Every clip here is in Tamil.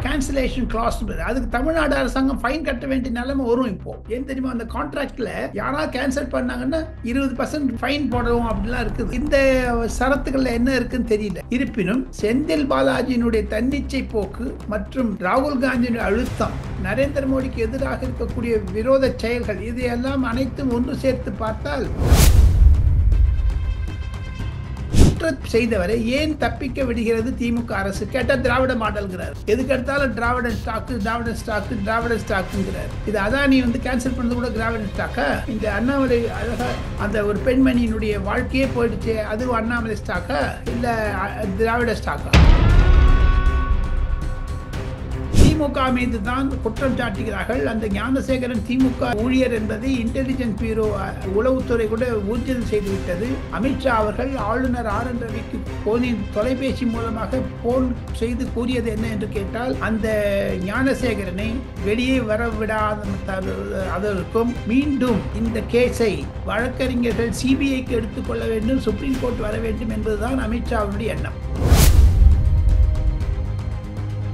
Cancellation class. அதுக்கு தமிழ்நாடு அரசாங்கம் ஃபைன் கட்ட வேண்டிய நிலைமை வரும். இப்போ ஏன் தெரியுமா, அந்த கான்ட்ராக்ட்ல யாரா கேன்சல் பண்ணாங்கன்னா 20% ஃபைன் போடுவோம் அப்படிலாம் இருக்குது. இந்த சரத்துக்கள்ல என்ன இருக்குன்னு தெரியல. இருப்பினும் செந்தில் பாலாஜியினுடைய தன்னிச்சை போக்கு மற்றும் ராகுல் காந்தியினுடைய அழுத்தம், நரேந்திர மோடிக்கு எதிராக இருக்கக்கூடிய விரோத செயல்கள், இதையெல்லாம் அனைத்தும் ஒன்று சேர்த்து பார்த்தால் செய்தவரை ஏன் தப்பிக்க விடுகிறது திமுக அரசு? கேட்டா திராவிட மாடல்ங்கிறார். எதுக்கு எடுத்தாலும் திராவிட ஸ்டாக்கு, திராவிட ஸ்டாக்கு, திராவிட ஸ்டாக்குங்கிறார். இது அதானி கேன்சல் பண்ணது கூட திராவிட ஸ்டாக்கா? இந்த அண்ணாமலை அழகா அந்த ஒரு பெண்மணியினுடைய வாழ்க்கையே போயிடுச்சு, அது அண்ணாமலை ஸ்டாக்கா இல்ல திராவிட ஸ்டாக்கா? திமுக மீது தான் குற்றம் சாட்டுகிறார்கள். அந்த ஞானசேகரன் திமுக ஊழியர் என்பதை இன்டெலிஜென்ஸ் பியூரோ, உளவுத்துறை கூட ஊர்ஜிதம் செய்துவிட்டது. அமித்ஷா அவர்கள் ஆளுநர் ஆர் என் ரவிக்கு தொலைபேசி மூலமாக போன் செய்து கூறியது என்ன என்று கேட்டால், அந்த ஞானசேகரனை வெளியே வரவிடாததற்கும் மீண்டும் இந்த கேஸை வழக்கறிஞர்கள் சிபிஐக்கு எடுத்துக்கொள்ள வேண்டும், சுப்ரீம் கோர்ட் வர வேண்டும் என்பதுதான் அமித்ஷாவுடைய எண்ணம்.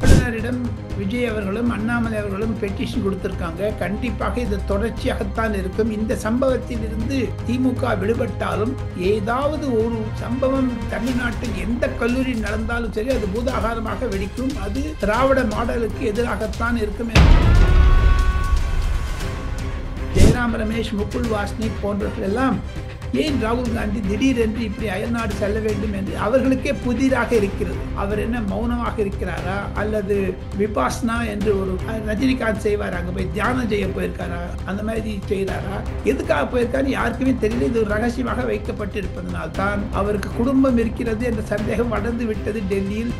ஆளுநரிடம் விஜய் அவர்களும் அண்ணாமலை அவர்களும் பெட்டிஷன் கொடுத்திருக்காங்க. கண்டிப்பாக இது தொடர்ச்சியாகத்தான் இருக்கும். இந்த சம்பவத்தில் இருந்து திமுக விடுபட்டாலும் ஏதாவது ஒரு சம்பவம் தமிழ்நாட்டில் எந்த கல்லூரி நடந்தாலும் சரி, அது பூதாகாரமாக வெடிக்கும். அது திராவிட மாடலுக்கு எதிராகத்தான் இருக்கும். ஜெயராம் ரமேஷ், முகுல் வாஸ்னிக் போன்றவர்கள் எல்லாம் ஏன் ராகுல் காந்தி திடீரென்று இப்படி அயல்நாடு செல்ல வேண்டும் என்று அவர்களுக்கே புதிதாக இருக்கிறது. அவர் என்ன மௌனமாக இருக்கிறாரா, அல்லது விபாஸ்னா என்று ஒரு ரஜினிகாந்த் செய்வார், அங்கே போய் தியானம் செய்ய போயிருக்காரா, அந்த மாதிரி செய்கிறாரா, எதுக்காக போயிருக்காரு யாருக்குமே தெரியல. இது ரகசியமாக வைக்கப்பட்டிருப்பதனால் தான் அவருக்கு குடும்பம் இருக்கிறது என்ற சந்தேகம் வளர்ந்து விட்டது டெல்லியில்.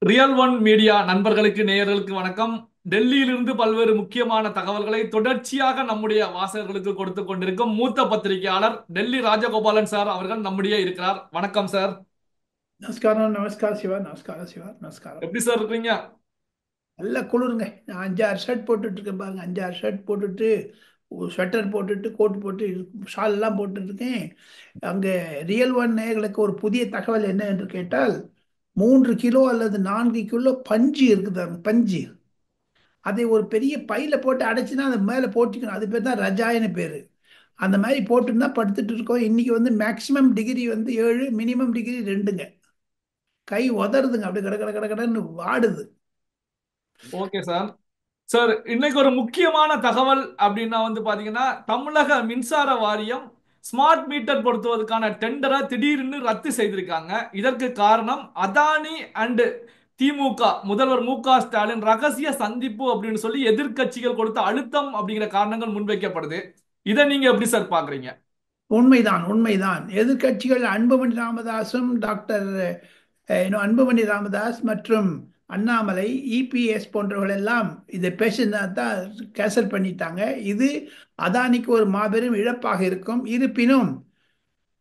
ரியல் ஒன் மீடியா நண்பர்களுக்கு, நேயர்களுக்கு வணக்கம். டெல்லியிலிருந்து பல்வேறு முக்கியமான தகவல்களை தொடர்ச்சியாக நம்முடைய வாசகர்களுக்கு கொடுத்து கொண்டிருக்கும் மூத்த பத்திரிகையாளர் டெல்லி ராஜகோபாலன் சார் அவர்கள் நம்முடைய இருக்கிறார். வணக்கம் சார். நமஸ்காரம். நமஸ்காரம் சிவா. நமஸ்காரம் சிவா. நமஸ்காரம். எப்படி சார் இருக்கீங்க? நல்ல குளிருங்க. நான் 5-6 ஷர்ட் போட்டுட்டு இருக்கேன் பாருங்க. 5-6 ஷர்ட் போட்டுட்டு, ஸ்வெட்டர் போட்டுட்டு, கோட் போட்டு, ஷால் எல்லாம் போட்டுட்டு இருக்கேன். அங்கே ரியல் ஒன் நேயர்களுக்கு ஒரு புதிய தகவல் என்ன என்று கேட்டால், 3 கிலோ அல்லது 4 கிலோ பஞ்சு இருக்குது. பஞ்சு அதை ஒரு பெரிய பையில போட்டு அடைச்சுன்னா அது மேலே போட்டுக்கணும். அது பேர் தான் ரஜாயன்னு பேர். அந்த மாதிரி போட்டுன்னு தான் படுத்துட்டு இருக்கோம். இன்னைக்கு மேக்சிமம் டிகிரி 7, மினிமம் டிகிரி 2ங்க. கை உதறுதுங்க, அப்படி கட கட கட கடன்னு வாடுது. Okay sir. சார், இன்னைக்கு ஒரு முக்கியமான தகவல் அப்படின்னா பாத்தீங்கன்னா, தமிழக மின்சார வாரியம் ஸ்மார்ட் மீட்டர் பொருத்துவதற்கான டெண்டரை திடீர்னு ரத்து செய்திருக்காங்க. இதற்கு காரணம் அதானி அண்ட் திமுக முதல்வர் மு.க. ஸ்டாலின் ரகசிய சந்திப்பு அப்படின்னு சொல்லி எதிர்க்கட்சிகள் கொடுத்த அழுத்தம் அப்படிங்கிற காரணங்கள் முன்வைக்கப்படுது. இதை நீங்க எப்படி சார் பாக்குறீங்க? உண்மைதான், உண்மைதான். எதிர்க்கட்சிகள் அன்புமணி ராமதாசும் டாக்டர் அன்புமணி ராமதாஸ் மற்றும் அண்ணாமலை, இபிஎஸ் போன்றவர்கள் எல்லாம் இதை பேசினா தான் கேன்சல் பண்ணிட்டாங்க. இது அதானிக்கு ஒரு மாபெரும் இழப்பாக இருக்கும். இருப்பினும்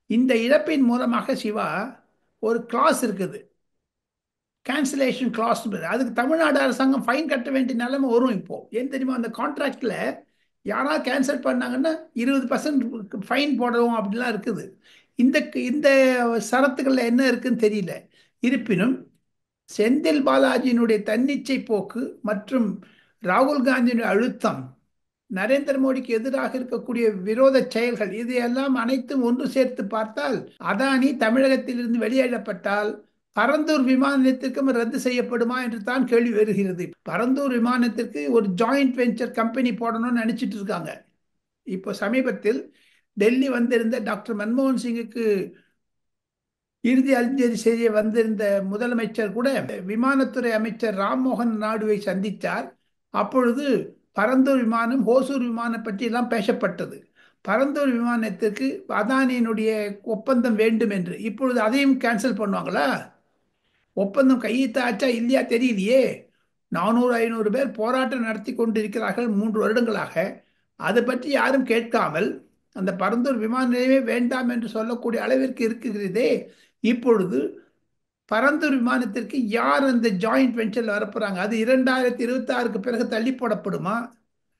இந்த இழப்பின் மூலமாக சிவா ஒரு கிளாஸ் இருக்குது, கேன்சலேஷன் கிளாஸ். அதுக்கு தமிழ்நாடு அரசாங்கம் ஃபைன் கட்ட வேண்டிய நிலைமை வரும். இப்போ ஏன் தெரியுமா, அந்த கான்ட்ராக்ட்ல யாரா கேன்சல் பண்ணாங்கன்னா 20% ஃபைன் போடுவோம் அப்படிலாம் இருக்குது. இந்த இந்த சரத்துக்கள்ல என்ன இருக்குன்னு தெரியல. இருப்பினும் செந்தில் பாலாஜியினுடைய தன்னிச்சை போக்கு மற்றும் ராகுல் காந்தியினுடைய அழுத்தம், நரேந்திர மோடிக்கு எதிராக இருக்கக்கூடிய விரோத செயல்கள், இதையெல்லாம் அனைத்தும் ஒன்று சேர்த்து பார்த்தால் அதானி தமிழகத்திலிருந்து வெளியேறப்பட்டால் பரந்தூர் விமான நிலையத்திற்கும் ரத்து செய்யப்படுமா என்று தான் கேள்வி வருகிறது. பரந்தூர் விமானத்திற்கு ஒரு ஜாயிண்ட் வெஞ்சர் கம்பெனி போடணும்னு நினைச்சிட்டு இருக்காங்க. இப்போ சமீபத்தில் டெல்லி வந்திருந்த டாக்டர் மன்மோகன் சிங்குக்கு இறுதி அஞ்சலி செய்ய வந்திருந்த முதலமைச்சர் கூட விமானத்துறை அமைச்சர் ராம்மோகன் நாயுடுவை சந்தித்தார். அப்பொழுது பரந்தூர் விமானம், ஹோசூர் விமானம் பற்றி எல்லாம் பேசப்பட்டது. பரந்தூர் விமானத்திற்கு அதானியினுடைய ஒப்பந்தம் வேண்டும் என்று. இப்பொழுது அதையும் கேன்சல் பண்ணுவாங்களா? ஒப்பந்தம் கையெழுத்தாச்சா இல்லையா தெரியலையே. 400-500 பேர் போராட்டம் நடத்தி கொண்டிருக்கிறார்கள் 3 வருடங்களாக. அதை பற்றி யாரும் கேட்காமல் அந்த பரந்தூர் விமான நிலையமே வேண்டாம் என்று சொல்லக்கூடிய அளவிற்கு இருக்கிறதே. இப்பொழுது பரந்தூர் விமானத்திற்கு யார் அந்த ஜாயிண்ட் வெஞ்சர்ல வரப்போறாங்க? அது 2026க்கு பிறகு தள்ளி போடப்படுமா?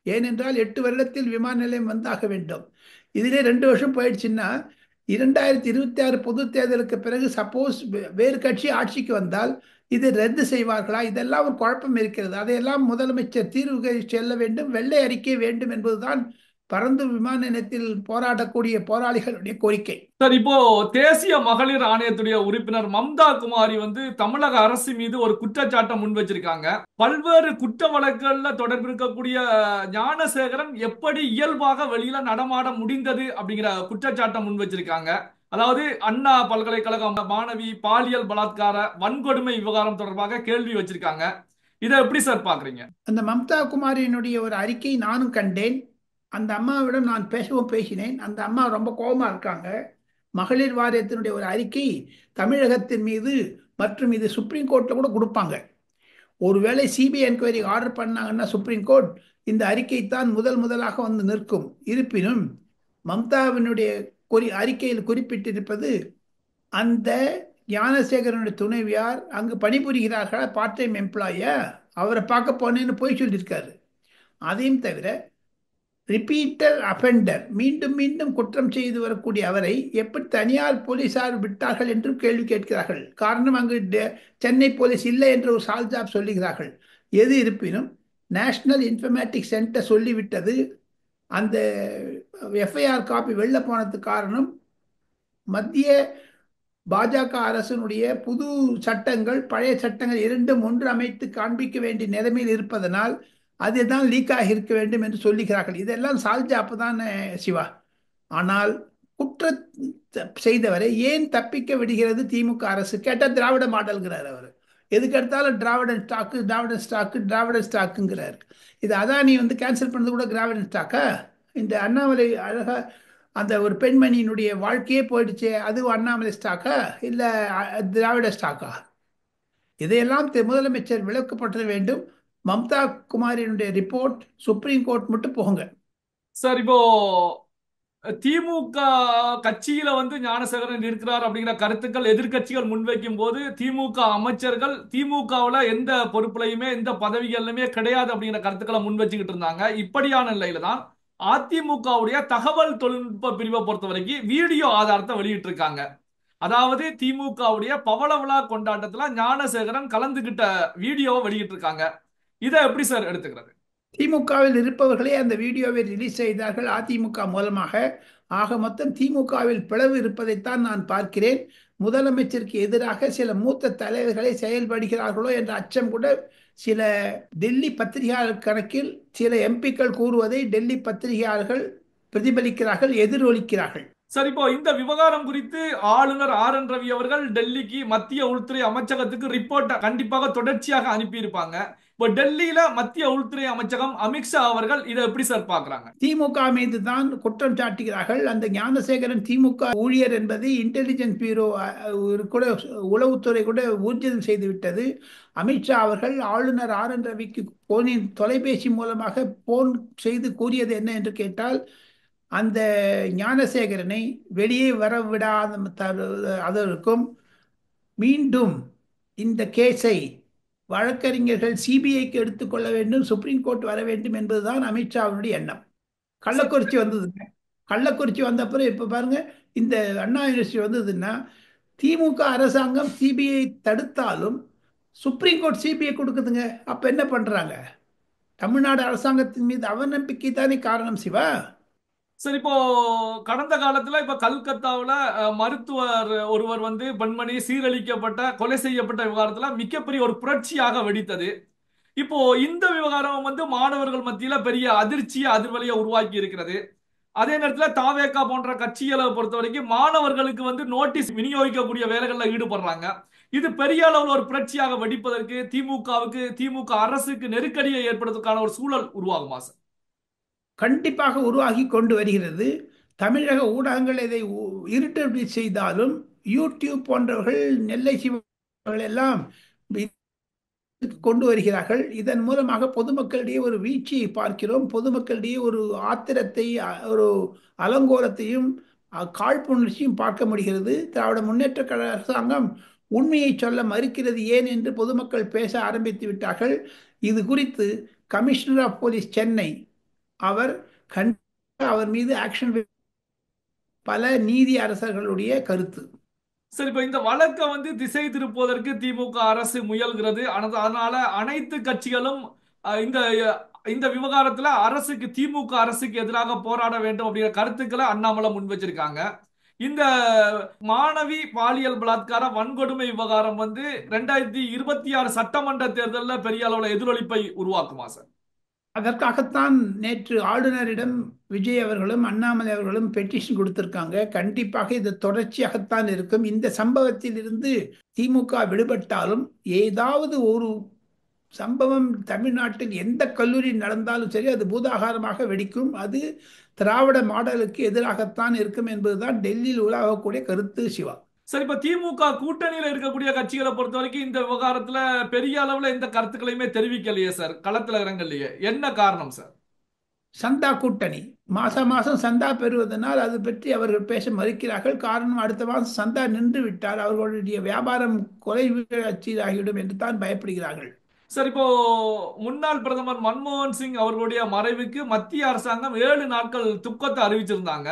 ஏனென்றால் 8 வருடத்தில் விமான நிலையம் வந்தாக வேண்டும். இதிலே 2 வருஷம் போயிடுச்சுன்னா 2026 பொது தேர்தலுக்கு பிறகு சப்போஸ் வேறு கட்சி ஆட்சிக்கு வந்தால் இதை ரத்து செய்வார்களா? இதெல்லாம் ஒரு குழப்பம் இருக்கிறது. அதையெல்லாம் முதலமைச்சர் தீர்வு செல்ல வேண்டும், வெள்ளை அறிக்கை வேண்டும் என்பதுதான் பரந்தூர் விமான நிலையத்தில் போராடக்கூடிய போராளிகளுடைய கோரிக்கை. சார், இப்போ தேசிய மகளிர் ஆணையத்துடைய உறுப்பினர் மம்தா குமாரி வந்து தமிழக அரசு மீது ஒரு குற்றச்சாட்டை முன் வச்சிருக்காங்க. பல்வேறு குற்ற வழக்குகள்ல தொடர்பு இருக்கக்கூடிய ஞானசேகரன் எப்படி இயல்பாக வெளியில நடமாட முடிந்தது அப்படிங்கிற குற்றச்சாட்டை முன் வச்சிருக்காங்க. அதாவது அண்ணா பல்கலைக்கழக மாணவி பாலியல் பலாத்கார வன்கொடுமை விவகாரம் தொடர்பாக கேள்வி வச்சிருக்காங்க. இதை எப்படி சார் பாக்குறீங்க? அந்த மம்தா குமாரியினுடைய ஒரு அறிக்கை நானும் கண்டேன். அந்த அம்மாவிடம் நான் பேசினேன். அந்த அம்மா ரொம்ப கோபமா இருக்காங்க. மகளிர் வாரியத்தினுடைய ஒரு அறிக்கை தமிழகத்தின் மீது, மற்றும் இது சுப்ரீம் கோர்ட்டில் கூட கொடுப்பாங்க. ஒருவேளை சிபிஐ என்கொயரி ஆர்டர் பண்ணாங்கன்னா சுப்ரீம் கோர்ட் இந்த அறிக்கை தான் முதலாக வந்து நிற்கும். இருப்பினும் மம்தாவினுடைய அறிக்கையில் குறிப்பிட்டிருப்பது, அந்த ஞானசேகரனுடைய துணைவியார் அங்கு பணிபுரிகிறார்களா, பார்ட் டைம் எம்ப்ளாயா, அவரை பார்க்க போனேன்னு போய் சொல்லியிருக்காரு. அதையும் தவிர ரிப்பீட்டர் அஃபெண்டர், மீண்டும் மீண்டும் குற்றம் செய்து வரக்கூடிய அவரை எப்படி தனியார் போலீசார் விட்டார்கள் என்றும் கேள்வி கேட்கிறார்கள். காரணம், அங்கு சென்னை போலீஸ் இல்லை என்று ஒரு சால்ஜாப் சொல்லுகிறார்கள். எது இருப்பினும் நேஷனல் இன்ஃபர்மேட்டிக் சென்டர் சொல்லிவிட்டது. அந்த எஃப்ஐஆர் காப்பி வெளில போனதுக்கு காரணம் மத்திய பாஜக அரசினுடைய புது சட்டங்கள் பழைய சட்டங்கள் இரண்டும் ஒன்று அமைத்து காண்பிக்க வேண்டிய நிலைமையில் இருப்பதனால் அதுதான் லீக் ஆகி இருக்க வேண்டும் என்று சொல்லுகிறார்கள். இதெல்லாம் சால்ஜாப்பு தான் சிவா. ஆனால் குற்றம் செய்தவரை ஏன் தப்பிக்க விடுகிறது திமுக அரசு? கேட்டால் திராவிட மாடல்கிறார் அவர். எதுக்கெடுத்தாலும் திராவிடன் ஸ்டாக்கு, திராவிடன் ஸ்டாக்கு, திராவிடன் ஸ்டாக்குங்கிறார். இது அதானி வந்து கேன்சல் பண்ணது கூட திராவிடன் ஸ்டாக்கா? இந்த அண்ணாமலை அழகா அந்த ஒரு பெண்மணியினுடைய வாழ்க்கையே போயிடுச்சு, அது அண்ணாமலை ஸ்டாக்கா இல்லை திராவிட ஸ்டாக்கா? இதையெல்லாம் முதலமைச்சர் விளக்கப்பட வேண்டும். மம்தா குமாரியினுடைய ரிப்போர்ட் சுப்ரீம் கோர்ட் மட்டும் போங்க சார், இப்போ திமுக கட்சியில வந்து ஞானசேகரன் இருக்கிறார் அப்படிங்கிற கருத்துக்கள் எதிர்க்கட்சிகள் முன்வைக்கும் போது திமுக அமைச்சர்கள் திமுகவுல எந்த பொறுப்புலையுமே எந்த பதவிகளிலுமே கிடையாது அப்படிங்கிற கருத்துக்களை முன் வச்சுக்கிட்டு இருந்தாங்க. இப்படியான நிலையில தான் அதிமுகவுடைய தகவல் தொழில்நுட்ப பிரிவை பொறுத்த வரைக்கும் வீடியோ ஆதாரத்தை வெளியிட்டு இருக்காங்க. அதாவது திமுகவுடைய பவள விழா கொண்டாட்டத்துல ஞானசேகரன் கலந்துகிட்ட வீடியோவை வெளியிட்டு இருக்காங்க. இதை எப்படி சார் எடுத்துக்கிறது? திமுகவில் இருப்பவர்களே அந்த வீடியோவை ரிலீஸ் செய்தார்கள் அதிமுக மூலமாக. ஆக மொத்தம் திமுகவில் பிளவு இருப்பதைத்தான் நான் பார்க்கிறேன். முதலமைச்சருக்கு எதிராக சில மூத்த தலைவர்களை செயல்படுகிறார்களோ என்ற அச்சம் கூட சில டெல்லி பத்திரிகையாளர் கணக்கில் சில எம்பிக்கள் கூறுவதை டெல்லி பத்திரிகையாளர்கள் பிரதிபலிக்கிறார்கள், எதிரொலிக்கிறார்கள். சார், இப்போ இந்த விவகாரம் குறித்து ஆளுநர் RN ரவி அவர்கள் டெல்லிக்கு மத்திய உள்துறை அமைச்சகத்துக்கு ரிப்போர்ட் கண்டிப்பாக தொடர்ச்சியாக அனுப்பியிருப்பாங்க. இப்போ டெல்லியில மத்திய உள்துறை அமைச்சகம் அமித்ஷா அவர்கள் இதை எப்படி சார் பாக்குறாங்க? திமுக மீது தான் குற்றம் சாட்டுகிறார்கள். அந்த ஞானசேகரன் திமுக ஊழியர் என்பதை இன்டெலிஜென்ஸ் பியூரோ கூட, உளவுத்துறை கூட ஊர்ஜிதம் செய்துவிட்டது. அமித்ஷா அவர்கள் ஆளுநர் RN ரவிக்கு போனின் தொலைபேசி மூலமாக போன் செய்து கூறியது என்ன என்று கேட்டால், அந்த ஞானசேகரனை வெளியே வர விடாத அதற்கும் மீண்டும் இந்த கேஸை வழக்கறிஞர்கள் சிபிஐக்கு எடுத்துக்கொள்ள வேண்டும், சுப்ரீம் கோர்ட் வர வேண்டும் என்பதுதான் அமித்ஷாவுடைய எண்ணம். கள்ளக்குறிச்சி வந்ததுங்க. கள்ளக்குறிச்சி வந்த அப்புறம் இப்போ பாருங்க, இந்த அண்ணா யூனிவர்சிட்டி வந்ததுன்னா திமுக அரசாங்கம் சிபிஐ தடுத்தாலும் சுப்ரீம் கோர்ட் சிபிஐ கொடுக்குதுங்க. அப்போ என்ன பண்ணுறாங்க? தமிழ்நாடு அரசாங்கத்தின் மீது அவநம்பிக்கை தானே காரணம் சிவா. சரி, இப்போ கடந்த காலத்துல இப்ப கல்கத்தாவுல மருத்துவர் ஒருவர் வந்து பெண்மணி சீரழிக்கப்பட்ட கொலை செய்யப்பட்ட விவகாரத்துல மிகப்பெரிய ஒரு புரட்சியாக வெடித்தது. இப்போ இந்த விவகாரம் வந்து மாணவர்கள் மத்தியில பெரிய அதிர்ச்சியை அதிர்வலையை உருவாக்கி இருக்கிறது. அதே நேரத்துல தாவேகா போன்ற கட்சிகளை பொறுத்த வரைக்கும் மாணவர்களுக்கு வந்து நோட்டீஸ் விநியோகிக்கக்கூடிய வேலைகள்ல ஈடுபடுறாங்க. இது பெரிய அளவில் ஒரு புரட்சியாக வெடிப்பதற்கு திமுக அரசுக்கு நெருக்கடியை ஏற்படுவதற்கான ஒரு சூழல் உருவாகுமா சார்? கண்டிப்பாக உருவாகி கொண்டு வருகிறது. தமிழக ஊடகங்கள் இதை இருட்டடி செய்தாலும் யூடியூப் போன்றவர்கள், நெல்லை சிவர்கள் எல்லாம் கொண்டு வருகிறார்கள். இதன் மூலமாக பொதுமக்களிடையே ஒரு வீழ்ச்சியை பார்க்கிறோம். பொதுமக்களிடையே ஒரு ஆத்திரத்தை, ஒரு அலங்கோலத்தையும் காழ்ப்புணர்ச்சியும் பார்க்க முடிகிறது. திராவிட முன்னேற்ற கழக அரசாங்கம் உண்மையை சொல்ல மறுக்கிறது ஏன் என்று பொதுமக்கள் பேச ஆரம்பித்து விட்டார்கள். இது குறித்து கமிஷனர் ஆஃப் போலீஸ் சென்னை அவர் அவர் மீது ஆக்ஷன், பல நீதி அரசர்களுடைய கருத்து. சரி, இப்ப இந்த வழக்கை திசை திருப்புவதற்கு திமுக அரசு முயல்கிறது. அதனால அனைத்து கட்சிகளும் இந்த இந்த விவகாரத்துல திமுக அரசுக்கு எதிராக போராட வேண்டும் அப்படிங்கிற கருத்துக்களை அண்ணாமலை முன் வச்சிருக்காங்க. இந்த மாணவி பாலியல் பலாத்கார வன்கொடுமை விவகாரம் 2026 சட்டமன்ற தேர்தலில் பெரிய அளவுல எதிரொலிப்பை உருவாக்குமா சார்? அதற்காகத்தான் நேற்று ஆளுநரிடம் விஜய் அவர்களும் அண்ணாமலை அவர்களும் பெட்டிஷன் கொடுத்திருக்காங்க. கண்டிப்பாக இது தொடர்ச்சியாகத்தான் இருக்கும். இந்த சம்பவத்தில் இருந்து திமுக விடுபட்டாலும் ஏதாவது ஒரு சம்பவம் தமிழ்நாட்டில் எந்த கல்லூரி நடந்தாலும் சரி, அது பூதாகாரமாக வெடிக்கும். அது திராவிட மாடலுக்கு எதிராகத்தான் இருக்கும் என்பதுதான் டெல்லியில் உலாவக்கூடிய கருத்து. சிவா, சரி, இப்ப திமுக கூட்டணியில இருக்கக்கூடிய கட்சிகளை பொறுத்த வரைக்கும் இந்த விவகாரத்துல பெரிய அளவுல எந்த கருத்துக்களையுமே தெரிவிக்கலையே சார், களத்துல இறங்கலையே, என்ன காரணம் சார்? சந்தா கூட்டணி மாசம் மாசம் சந்தா பெறுவதனால் அது பற்றி அவர்கள் பேச மறுக்கிறார்கள். காரணம், அடுத்த மாதம் சந்தா நின்று விட்டால் அவர்களுடைய வியாபாரம் குறைவீழாகிவிடும் என்று தான் பயப்படுகிறார்கள். சார், இப்போ முன்னாள் பிரதமர் மன்மோகன் சிங் அவர்களுடைய மறைவுக்கு மத்திய அரசாங்கம் 7 நாட்கள் துக்கத்தை அறிவிச்சிருந்தாங்க.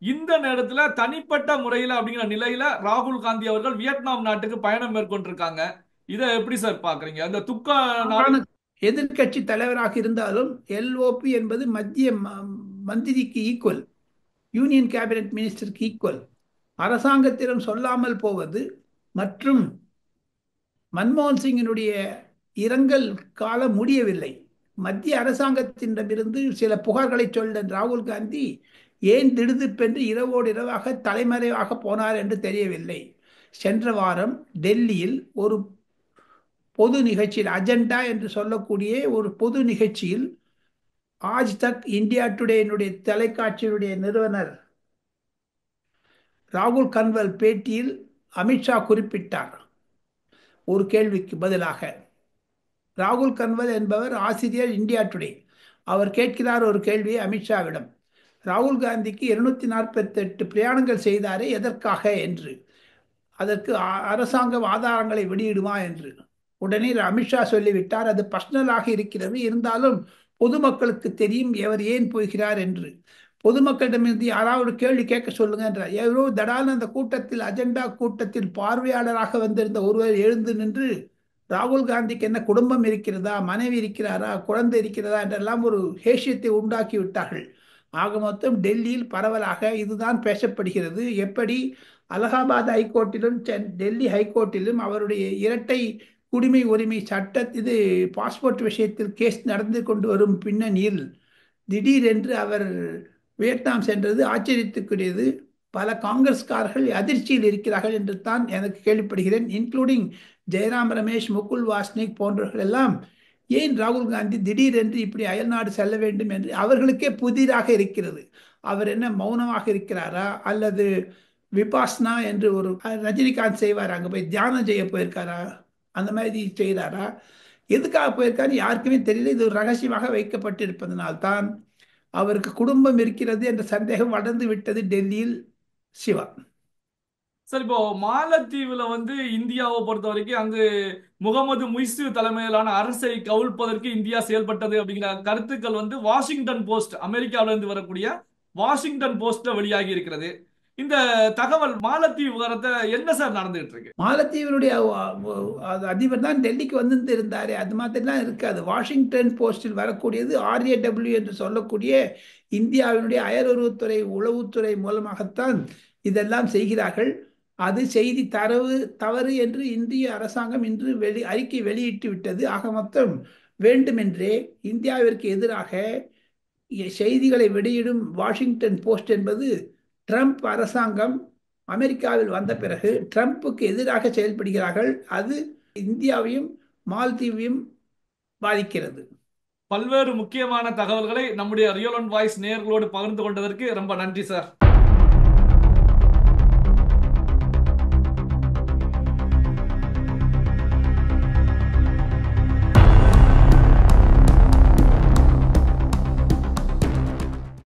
இந்த நேரத்துல தனிப்பட்ட முறையில அப்படிங்கிற நிலையில ராகுல் காந்தி அவர்கள் வியட்நாம் நாட்டுக்கு பயணம் மேற்கொண்டிருக்காங்க. இதை எப்படி சார் பாக்குறீங்க? அந்த துக்க நாள் எதிர்கட்சி தலைவராக இருந்தாலும் எல்ஓபி என்பது மத்திய மந்திரிக்கு ஈக்குவல், யூனியன் கேபினட் மினிஸ்டருக்கு ஈக்குவல். அரசாங்கத்திடம் சொல்லாமல் போவது மற்றும் மன்மோகன் சிங்கினுடைய இரங்கல் காலம் முடியவில்லை. மத்திய அரசாங்கத்திடமிருந்து சில புகார்களை சொல்ல ராகுல் காந்தி ஏன் திடுதிப்பென்று இரவோடு இரவாக தலைமறைவாக போனார் என்று தெரியவில்லை. சென்ற வாரம் டெல்லியில் ஒரு பொது நிகழ்ச்சியில், அஜெண்டா என்று சொல்லக்கூடிய ஒரு பொது நிகழ்ச்சியில், ஆஜ் தக் இந்தியா டுடேனுடைய தொலைக்காட்சியினுடைய நிறுவனர் ராகுல் கன்வல் பேட்டியில் அமித்ஷா குறிப்பிட்டார். ஒரு கேள்விக்கு பதிலாக ராகுல் கன்வல் என்பவர் ஆசிரியர், இந்தியா டுடே. அவர் கேட்கிறார் ஒரு கேள்வியை அமித்ஷாவிடம், ராகுல் காந்திக்கு 248 பிரயாணங்கள் செய்தாரே எதற்காக என்று, அதற்கு அரசாங்கம் ஆதாரங்களை வெளியிடுமா என்று. உடனே அமித்ஷா சொல்லிவிட்டார், அது பர்சனலாக இருக்கிறது, இருந்தாலும் பொதுமக்களுக்கு தெரியும் எவர் ஏன் போகிறார் என்று. பொதுமக்களிடமிருந்து யாராவது கேள்வி கேட்க சொல்லுங்க என்றார். எவ்வளோ தடால் அந்த கூட்டத்தில், அஜெண்டா கூட்டத்தில் பார்வையாளராக வந்திருந்த ஒருவர் எழுந்து நின்று, ராகுல் காந்திக்கு என்ன குடும்பம் இருக்கிறதா, மனைவி இருக்கிறாரா, குழந்தை இருக்கிறதா என்றெல்லாம் ஒரு ஹேஷியத்தை உண்டாக்கி விட்டார்கள். ஆக மொத்தம் டெல்லியில் பரவலாக இதுதான் பேசப்படுகிறது. எப்படி அலகாபாத் ஹைகோர்ட்டிலும் டெல்லி ஹைகோர்ட்டிலும் அவருடைய இரட்டை குடிமை உரிமை சட்ட இது பாஸ்போர்ட் விஷயத்தில் கேஸ் நடந்து கொண்டு வரும் பின்னணியில் திடீரென்று அவர் வியட்நாம் சென்றது ஆச்சரியத்துக்குரியது. பல காங்கிரஸ்காரர்கள் அதிர்ச்சியில் இருக்கிறார்கள் என்று தான் எனக்கு கேள்விப்படுகிறேன். இன்க்ளூடிங் ஜெயராம் ரமேஷ், முகுல் வாஸ்னிக் போன்றவர்கள் எல்லாம் ஏன் ராகுல் காந்தி திடீரென்று இப்படி அயல்நாடு செல்ல வேண்டும் என்று அவர்களுக்கே புதிராக இருக்கிறது. அவர் என்ன மௌனமாக இருக்கிறாரா, அல்லது விபாஸ்னா என்று ஒரு ரஜினிகாந்த் செய்வார், அங்கே போய் தியானம் செய்ய போயிருக்காரா, அந்த மாதிரி செய்கிறாரா, எதுக்காக போயிருக்காரு யாருக்குமே தெரியல. இது ஒரு ரகசியமாக வைக்கப்பட்டிருப்பதனால்தான் அவருக்கு குடும்பம் இருக்கிறது என்ற சந்தேகம் வளர்ந்து விட்டது டெல்லியில். சிவா, சார், இப்போ மாலத்தீவுல இந்தியாவை பொறுத்த வரைக்கும் அங்கு முகமது முய்சு தலைமையிலான அரசை கவிழ்ப்பதற்கு இந்தியா செயல்பட்டது அப்படிங்கிற கருத்துக்கள் வாஷிங்டன் போஸ்ட், அமெரிக்காவில இருந்து வரக்கூடிய வாஷிங்டன் போஸ்ட்ல வெளியாகி இருக்கிறது. இந்த தகவல் மாலத்தீவு விவகாரத்தை என்ன சார் நடந்துகிட்டு இருக்கு? மாலத்தீவினுடைய அதிபர் தான் டெல்லிக்கு வந்து இருந்தாரு, அது மாதிரிலாம் இருக்காது. வாஷிங்டன் போஸ்டில் வரக்கூடியது RAW என்று சொல்லக்கூடிய இந்தியாவினுடைய அயலுறவுத்துறை, உளவுத்துறை மூலமாகத்தான் இதெல்லாம் செய்கிறார்கள். அது செய்தி தவறு என்று இந்திய அரசாங்கம் இன்று அறிக்கை வெளியிட்டு விட்டது. ஆக மொத்தம் வேண்டுமென்றே இந்தியாவிற்கு எதிராக செய்திகளை வெளியிடும் வாஷிங்டன் போஸ்ட் என்பது ட்ரம்ப் அரசாங்கம் அமெரிக்காவில் வந்த பிறகு ட்ரம்ப்புக்கு எதிராக செயல்படுகிறார்கள். அது இந்தியாவையும் மாலத்தீவையும் பாதிக்கிறது. பல்வேறு முக்கியமான தகவல்களை நம்முடைய ரியல் ஒன் வாய்ஸ் நேயர்களோடு பகிர்ந்து கொண்டதற்கு ரொம்ப நன்றி சார்.